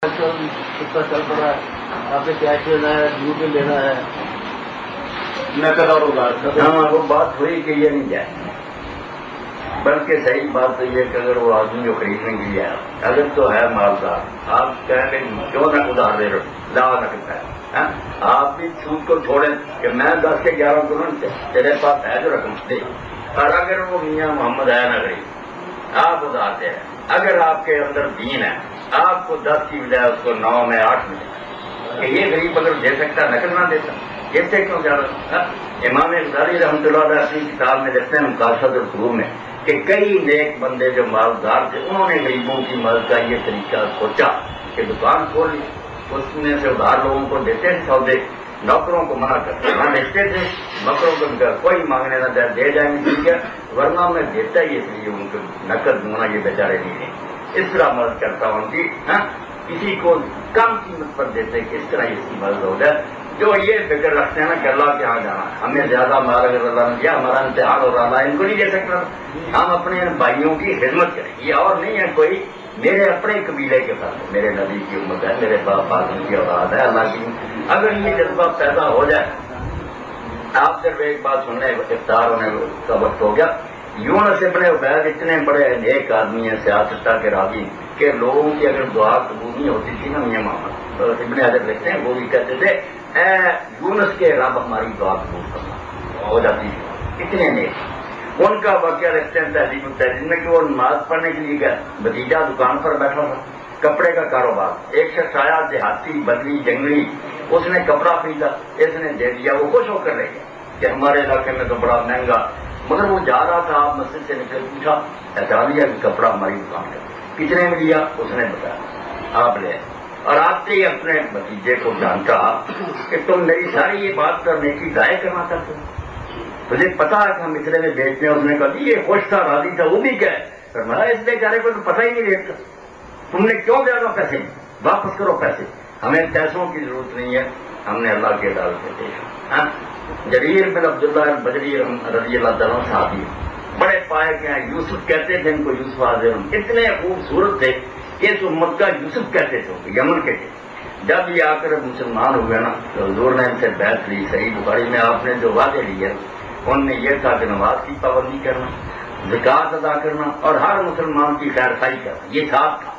کتنا چل پڑا ہے، آپ نے کیش لینا ہے، ڈیو بھی لینا ہے، نقد اور ادھار. ہاں وہ بات ہوئی کہ یہ نہیں جائے، بلکہ صحیح بات تو یہ کہ اگر وہ آدمی جو خریدنے کے لیے آیا اگر تو ہے مالدار، آپ کہیں گے کیوں نہ ادھار دے رہے لا نقد ہے، آپ بھی سود کو چھوڑیں کہ میں 10 کے 11 کو نہ تیرے پاس ہے جو رقم دے. اور اگر وہ میاں محمد ہے نہ غریب آپ ادھار دے رہے، اگر آپ کے اندر دین ہے آپ کو 10 کی بجائے اس کو 9 میں 8 ملے کہ یہ غریب اگر دے سکتا نقل نہ دیتا اس سے کیوں زیادہ. امام غزالی رحمۃ اللہ علیہ اپنی کتاب میں لکھتے ہیں مقاصد القلوب میں کہ کئی نیک بندے جو مالدار تھے انہوں نے غریبوں کی مدد کا یہ طریقہ سوچا کہ دکان کھول لی، اس میں سے ادھار لوگوں کو دیتے تھے سودے، نوکروں کو منع کرتے نہ بیچتے تھے، نوکروں کو کوئی مانگنے نہ دے جائیں گے ٹھیک ہے، ورنہ میں دیتا ہی اس لیے ان کو نقد دوں یہ بیچارے نہیں ہیں. اس طرح مدد کرتا ہوں کہ کسی کو کم قیمت پر دیتے کہ اس طرح اس کی مدد ہو جائے. جو یہ فکر رکھتے ہیں نا کہ اللہ کے یہاں جانا ہمیں زیادہ مال اگر اللہ نے دیا ہمارا امتحان ہو رہا ہے ان کو نہیں دے سکتا، ہم اپنے بھائیوں کی خدمت کریں. یہ اور نہیں ہے کوئی میرے اپنے قبیلے کے ساتھ میرے نبی کی امت ہے، میرے باپ آدم کی اولاد ہے اللہ کی. اگر یہ جذبہ پیدا ہو جائے، آپ صرف ایک بات سننے افطار ہونے کا وقت ہو گیا. یونس ابن عبید اتنے بڑے نیک آدمی ہیں سیاستہ کے راوی کہ لوگوں کی اگر دعا قبول نہیں ہوتی تھی نا میاں محمد ابن حجر لکھتے ہیں وہ بھی کہتے تھے اے یونس کے رب ہماری دعا قبول کرنا ہو جاتی تھی، اتنے نیک. ان کا واقعہ لکھتے ہیں تہذیب التہذیب میں کہ وہ نماز پڑھنے کے لیے گئے، بھتیجا دکان پر بیٹھا تھا کپڑے کا کاروبار، ایک شخص آیا دیہاتی بدلی جنگلی، اس نے کپڑا خریدا، اس نے دے دیا، وہ خوش ہو کر رہ گیا کہ ہمارے علاقے میں تو بڑا مہنگا. مگر وہ جا رہا تھا آپ مسجد سے نکل پوچھا اچھا لیا کہ کپڑا ہماری دکان کا کتنے میں لیا، اس نے بتایا آپ لے. اور آپ ہی اپنے بھتیجے کو جانتا کہ تم میری ساری یہ بات کرنے کی ضائع کرنا چاہتے ہو، مجھے پتا ہے کہ ہم اتنے میں بیچتے ہیں. اس نے کہا یہ خوش تھا راضی تھا وہ بھی کیا ہے، فرمایا اس بیچارے کو تو پتہ ہی نہیں ریٹ کا، تم نے کیوں زیادہ پیسے واپس کرو پیسے، ہمیں پیسوں کی ضرورت نہیں ہے، ہم نے اللہ کی عدالت میں دیکھا. جریر بن عبداللہ البجلی رضی اللہ تعالیٰ صحابی بڑے پائے کے ہیں، یوسف کہتے تھے ان کو، یوسف حاضر اتنے خوبصورت تھے اس امت کا یوسف کہتے تھے، یمن کے تھے. جب یہ آ کر مسلمان ہوئے نا تو حضور نے ان سے بیعت لی. صحیح بخاری میں آپ نے جو وعدے لیے ان میں یہ تھا کہ نماز کی پابندی کرنا، زکوٰۃ ادا کرنا اور ہر مسلمان کی خیر خواہی کرنا، یہ ساتھ تھا.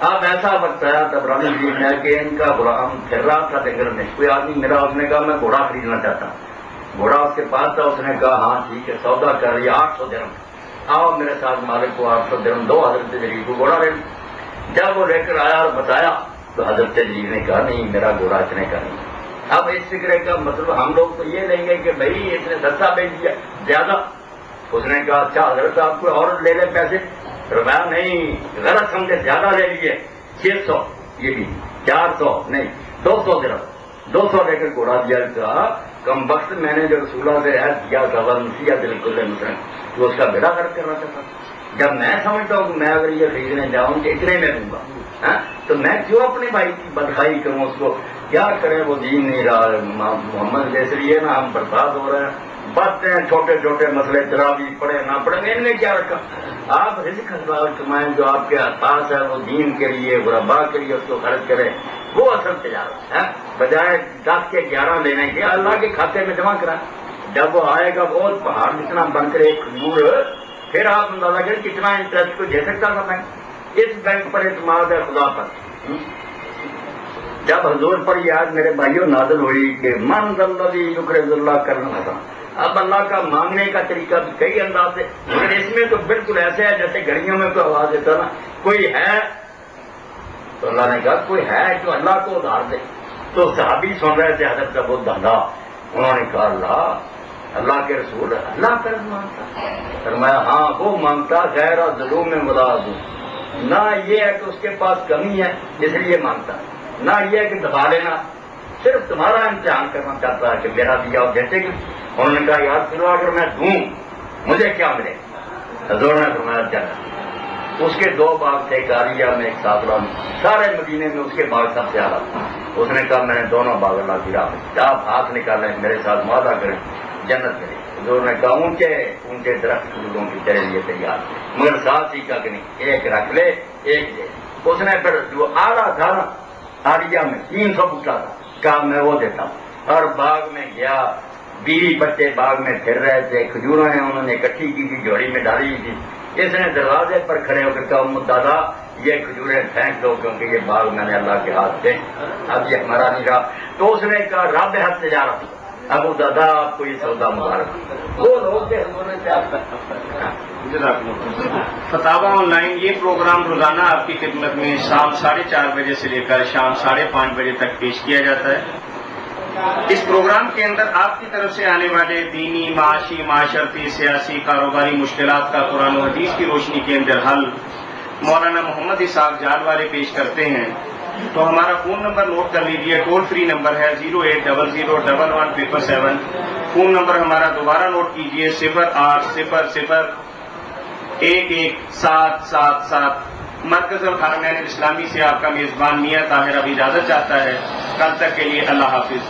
اب ایسا وقت آیا تب رانی شریف میں کہ ان کا غلام پھر رہا تھا جنگل میں، کوئی آدمی میرا اس نے کہا میں گھوڑا خریدنا چاہتا ہوں. گھوڑا اس کے پاس تھا، اس نے کہا ہاں ٹھیک ہے سودا کر لیا 800 درہم، آؤ میرے ساتھ مالک کو 800 درہم دو، حضرت جریر کو گھوڑا لے. جب وہ لے کر آیا اور بتایا تو حضرت جریر نے کہا نہیں میرا گھوڑا اتنے کا نہیں. اب اس فکر کا مطلب ہم لوگ تو یہ لیں گے کہ بھائی اس نے سستا بیچ دیا زیادہ. اس نے کہا اچھا حضرت آپ کو اور لے لے پیسے، فرمایا نہیں غلط سمجھے زیادہ لے لیجیے 600 یہ بھی 400 نہیں 200 درہم 200 لے کر گھوڑا دیا. کہا کم وقت میں نے جو رسولہ سے عہد کیا تھا ورنسیہ بالکل مسلم تو اس کا بیڑا غرق کرنا چاہتا. جب میں سمجھتا ہوں کہ میں اگر یہ خریدنے جاؤں کہ اتنے میں دوں گا تو میں کیوں اپنے بھائی کی بدخائی کروں، اس کو کیا کریں وہ دین نہیں رہا. محمد جیسے لیے نا ہم برباد ہو رہے ہیں، باتیں چھوٹے چھوٹے مسئلے تراویح پڑھے نہ پڑھے ان میں کیا رکھا. آپ رزق حلال کمائیں، جو آپ کے پاس ہے وہ دین کے لیے غرباء کے لیے اس کو خرچ کریں، وہ اصل تجارت ہے، بجائے 10 کے 11 لینے کے اللہ کے کھاتے میں جمع کرائیں. جب وہ آئے گا بہت پہاڑ جتنا بن کر ایک کھجور، پھر آپ اندازہ کریں کتنا انٹرسٹ کو دے سکتا تھا بینک. اس بینک پر اعتماد ہے خدا پر. جب حضور پر یہ آج میرے بھائیوں نازل ہوئی کہ من ذی یقرض اللہ کرنا تھا، اب اللہ کا مانگنے کا طریقہ بھی کئی انداز سے، مگر اس میں تو بالکل ایسے ہے جیسے گھڑیوں میں کوئی آواز دیتا نا کوئی ہے تو اللہ نے کہا کوئی ہے جو اللہ کو ادھار دے. تو صحابی سن رہے تھے حضرت کا وہ دھندا، انہوں نے کہا اللہ کے رسول اللہ قرض مانگتا، فرمایا ہاں وہ مانگتا غیر ظلم میں مراد، نہ یہ ہے کہ اس کے پاس کمی ہے اس لیے مانگتا، نہ یہ ہے کہ دبا لینا، صرف تمہارا امتحان کرنا چاہتا ہے کہ میرا دیا اور جیسے کہ انہوں نے کہا یار سنو اگر میں دوں مجھے کیا ملے. حضور نے فرمایا جنت. اس کے 2 باغ تھے، کاریہ میں ایک ساترہ میں، سارے مدینے میں اس کے باغ سب سے اعلیٰ. اس نے کہا میں نے دونوں باغ اللہ کی راہ میں، آپ ہاتھ نکالیں میرے ساتھ معاہدہ کریں جنت کریں. حضور نے کہا اونچے اونچے درخت کھجوروں کی تیرے لیے تیار، مگر ساتھ ہی کا کہ نہیں ایک رکھ لے ایک دے. اس نے پھر جو آڑا تھا نا آڑیا میں 300 بوٹا تھا، کہا میں وہ دیتا ہوں، اور باغ میں گیا، بیوی بچے باغ میں پھر رہے تھے، کھجوریں انہوں نے اکٹھی کی تھی، جوڑی میں ڈالی تھی، اس نے دروازے پر کھڑے ہو کر کہا دادا یہ کھجوریں پھینک دو کیونکہ یہ باغ میں نے اللہ کے ہاتھ سے، اب یہ ہمارا نہیں رہا۔ تو اس نے کہا رب ہاتھ سے جا رہا، ابو دادا آپ کو یہ سودا مبارک۔ وہ لوگ تھے انہوں نے فتاوا آن لائن یہ پروگرام روزانہ آپ کی خدمت میں شام 4:30 بجے سے لے کر شام 5:30 بجے تک پیش کیا جاتا ہے۔ اس پروگرام کے اندر آپ کی طرف سے آنے والے دینی، معاشی، معاشرتی، سیاسی، کاروباری مشکلات کا قرآن و حدیث کی روشنی کے اندر حل مولانا محمد اسحاق جال والے پیش کرتے ہیں۔ تو ہمارا فون نمبر نوٹ کر لیجیے، ٹول فری نمبر ہے 0800111 فون نمبر ہمارا دوبارہ نوٹ کیجیے 0800111777۔ مرکز الحرمین الاسلامی سے آپ کا میزبان میاں طاہر اب اجازت چاہتا ہے، کل تک کے لیے اللہ حافظ۔